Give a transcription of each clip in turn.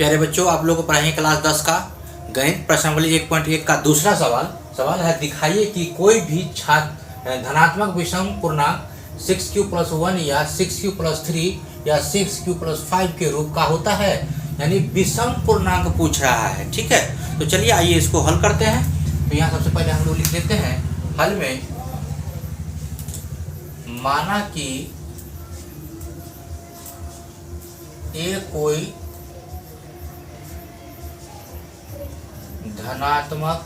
प्यारे बच्चों, आप लोगों को पढ़ाएंगे क्लास 10 का गणित प्रश्नावली 1.1 का दूसरा सवाल है दिखाइए कि कोई भी छात्र धनात्मक विषम पूर्णांक 6q+1 या 6q+3 या 6q+5 के रूप का होता है, यानी विषम पूर्णांक पूछ रहा है। ठीक है, तो चलिए आइए इसको हल करते हैं। तो यहाँ सबसे पहले हम लोग लिख देते हैं हल में, माना कि ए कोई धनात्मक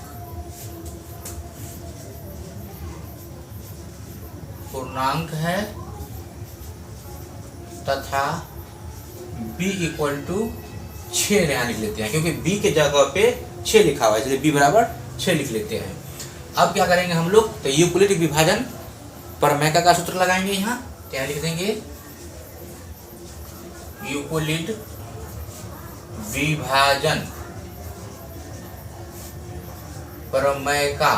पूर्णांक है तथा b इक्वल टू 6 यहाँ लिख लेते हैं, क्योंकि b के जगह पे 6 लिखा हुआ है, इसलिए b बराबर 6 लिख लेते हैं। अब क्या करेंगे हम लोग, तो यूक्लिड विभाजन प्रमेय का सूत्र लगाएंगे। यहाँ क्या लिख देंगे, यूक्लिड विभाजन प्रमेय का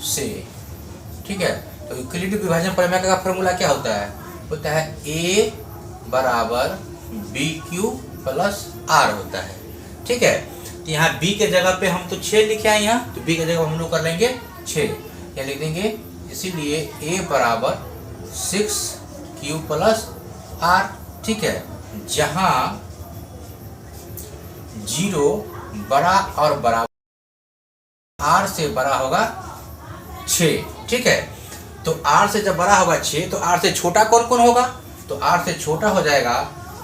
से। ठीक है, तो यूक्लिड विभाजन प्रमेय का फॉर्मूला क्या होता है, a बराबर BQ प्लस R होता है। ठीक है, तो यहाँ b के जगह पे हम तो 6 लिखे हैं, यहाँ तो b के जगह हम लोग कर लेंगे 6, क्या लिख देंगे, इसीलिए a बराबर 6q प्लस R। ठीक है, जहां 0 बड़ा और बराबर R से बड़ा होगा 6। ठीक है, तो R से जब बड़ा होगा 6 तो R से छोटा कौन कौन होगा, तो R से छोटा हो जाएगा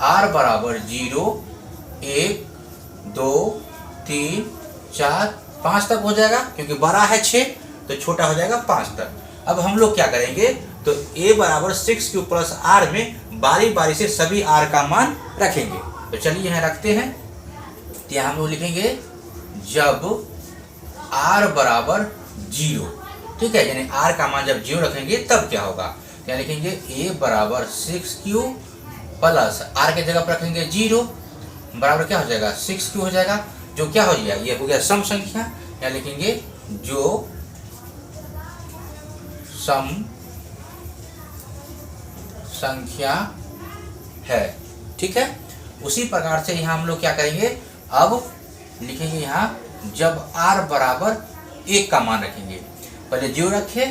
R बराबर 0, 1, 2, 3, 4, 5 तक हो जाएगा, क्योंकि बड़ा है 6 तो छोटा हो जाएगा 5 तक। अब हम लोग क्या करेंगे, तो a बराबर 6q प्लस R में बारी बारी से सभी R का मान रखेंगे। तो चलिए यहाँ रखते हैं, तो यहाँ हम लोग लिखेंगे जब R बराबर 0। ठीक है, यानी R का मान जब 0 रखेंगे तब क्या होगा, क्या लिखेंगे, a बराबर 6q प्लस R के जगह पर रखेंगे 0 बराबर क्या हो जाएगा, 6q हो जाएगा, जो क्या हो जाएगा, ये हो गया सम संख्या। या लिखेंगे जो सम संख्या है। ठीक है, उसी प्रकार से यहाँ हम लोग क्या करेंगे, अब लिखेंगे यहाँ जब R बराबर 1 का मान रखेंगे, पहले 0 रखे।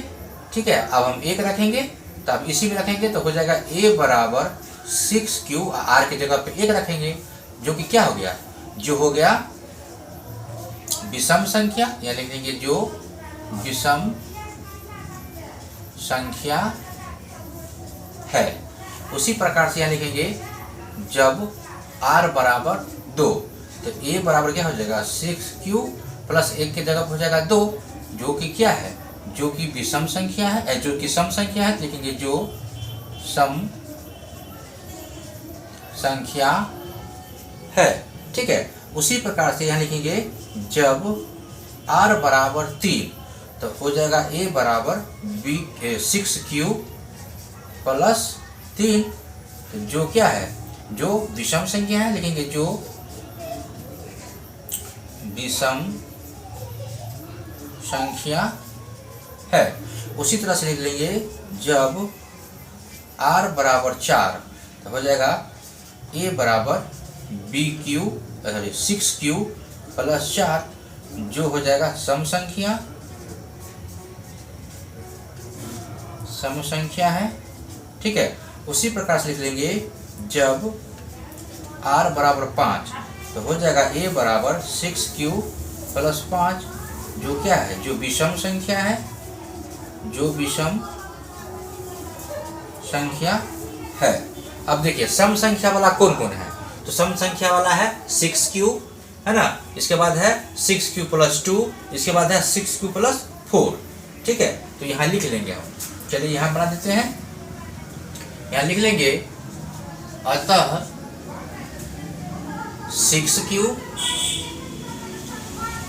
ठीक है, अब हम 1 रखेंगे, तब इसी में रखेंगे तो हो जाएगा a बराबर 6q, R के जगह पे 1 रखेंगे, जो कि क्या हो गया, जो हो गया विषम संख्या, या लिख देंगे जो विषम संख्या है। उसी प्रकार से यहाँ लिखेंगे जब R बराबर 2, तो a बराबर क्या हो जाएगा, 6q प्लस 1 के जगह हो जाएगा 2, जो कि क्या है, जो कि विषम संख्या है, जो कि सम संख्या है, लिखेंगे जो सम संख्या है। ठीक है, उसी प्रकार से यहाँ लिखेंगे जब R बराबर 3, तो हो जाएगा a बराबर 6q प्लस 3, जो क्या है, जो विषम संख्या है, लिखेंगे जो विषम संख्या है। उसी तरह से लिख लेंगे जब R बराबर 4, तो हो जाएगा a बराबर 6q प्लस 4, जो हो जाएगा सम संख्या है। ठीक है, उसी प्रकार से लिख लेंगे जब R बराबर 5, तो हो जाएगा a बराबर 6q प्लस 5, जो क्या है, जो विषम संख्या है, जो विषम संख्या है। अब देखिए सम संख्या वाला कौन कौन है, तो सम संख्या वाला है 6q, है ना, इसके बाद है 6q प्लस 2, इसके बाद है 6q प्लस 4। ठीक है, तो यहाँ लिख लेंगे हम, चलिए यहाँ बना देते हैं, यहाँ लिख लेंगे अतः 6q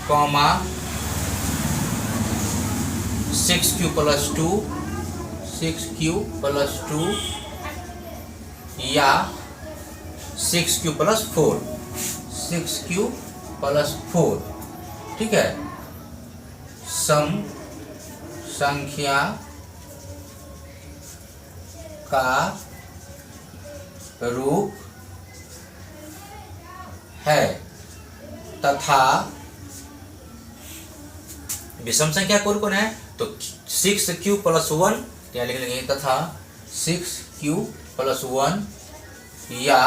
comma 6q plus 2, 6q plus 2 या 6q प्लस 4, 6q प्लस 4। ठीक है, सम संख्या का रूप है तथा विषम संख्या कौन कौन है, तो 6q + 1, क्या लिख लेंगे, तथा 6q + 1 या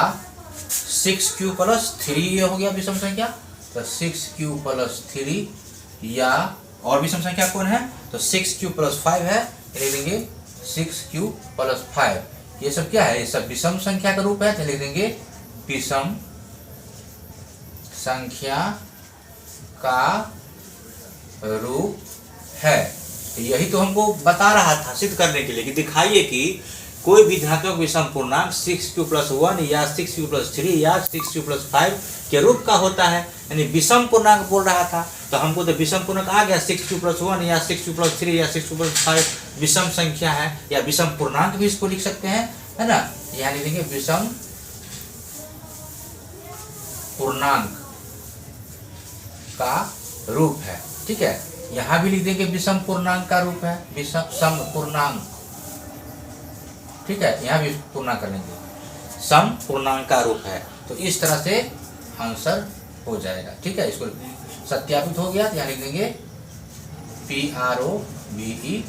6q + 3, ये हो गया विषम संख्या। तो 6q + 3 या और विषम संख्या कौन है, तो 6q + 5 है, लिख देंगे 6q + 5। ये सब क्या है, ये सब विषम संख्या का रूप है, तो लिख देंगे विषम संख्या का रूप है। तो यही तो हमको बता रहा था सिद्ध करने के लिए कि दिखाइए कि कोई भी धनात्मक विषम पूर्णांक 6q + 1 या 6q + 3 या 6q + 5 के रूप का होता है। यानी विषम पूर्णांक बोल रहा था, तो हमको तो विषम पूर्णांक आ गया, 6q + 1 या 6q + 3 या 6q + 5 विषम संख्या है, या विषम पूर्णांक भी इसको लिख सकते हैं, है ना। यहाँ लिख देंगे विषम पूर्णांक का रूप है, ठीक है। यहाँ भी लिख देंगे विषम पूर्णांक का रूप है, विषम पूर्णांक, ठीक है। यहाँ भी पूर्णांक कर लेंगे, सम पूर्णांक का रूप है। तो इस तरह से आंसर हो जाएगा, ठीक है। इसको सत्यापित हो गया, तो यहाँ लिख देंगे PROVED,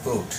प्रूव्ड।